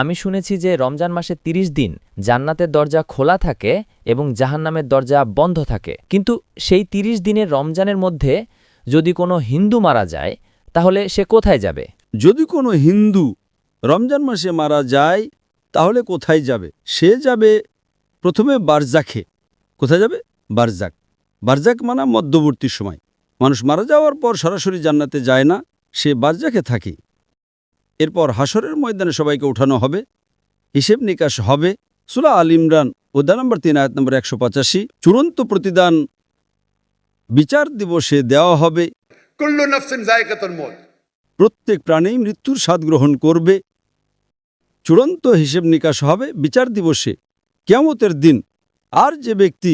আমি শুনেছি যে রমজান মাসে ৩০ দিন জান্নাতের দরজা খোলা থাকে এবং জাহান্নামের দরজা বন্ধ থাকে, কিন্তু সেই ৩০ দিনের রমজানের মধ্যে যদি কোনো হিন্দু মারা যায় তাহলে সে কোথায় যাবে? যদি কোনো হিন্দু রমজান মাসে মারা যায় তাহলে কোথায় যাবে? সে যাবে প্রথমে বারজাখে। কোথায় যাবে? বারজাক। বারজাক মানে মধ্যবর্তী সময়। মানুষ মারা যাওয়ার পর সরাসরি জান্নাতে যায় না, সে বারজাখে থাকে। এরপর হাসরের ময়দানে সবাইকে উঠানো হবে, হিসেব নিকাশ হবে। সূরা আল ইমরান অধ্যায় নম্বর ৩ আয়াত নম্বর ১৮৫। চূড়ান্ত প্রতিদান বিচার দিবসে দেওয়া হবে। কুল্লু নাফসিন যায়কাতুল মউত। প্রত্যেক প্রাণী মৃত্যুর স্বাদ গ্রহণ করবে। চূড়ান্ত হিসেব নিকাশ হবে বিচার দিবসে, কিয়ামতের দিন। আর যে ব্যক্তি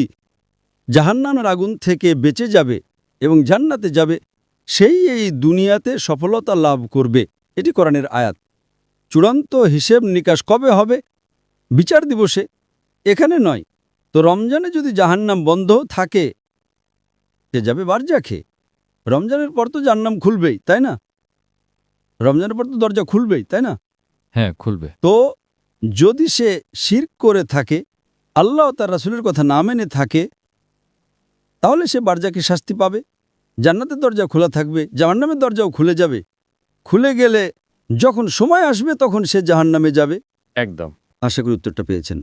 জাহান্নামের আগুন থেকে বেঁচে যাবে এবং জান্নাতে যাবে, সেই এই দুনিয়াতে সফলতা লাভ করবে। এটি কোরআনের আয়াত। চূড়ান্ত হিসেব নিকাশ কবে হবে? বিচার দিবসে, এখানে নয়। তো রমজানে যদি জাহান্নাম বন্ধ থাকে, সে যাবে বারজাখে। রমজানের পর তো জাহান্নাম খুলবেই, তাই না? রমজানের পর তো দরজা খুলবেই, তাই না? হ্যাঁ, খুলবে। তো যদি সে শিরক করে থাকে, আল্লাহ ও তার রাসূলের কথা না মেনে থাকে, তাহলে সে বারজাকে শাস্তি পাবে। জান্নাতের দরজা খোলা থাকবে, জাহান্নামের দরজাও খুলে যাবে। খুলে গেলে যখন সময় আসবে তখন সে জাহান্নামে যাবে। একদম। আশা করি উত্তরটা পেয়েছেন।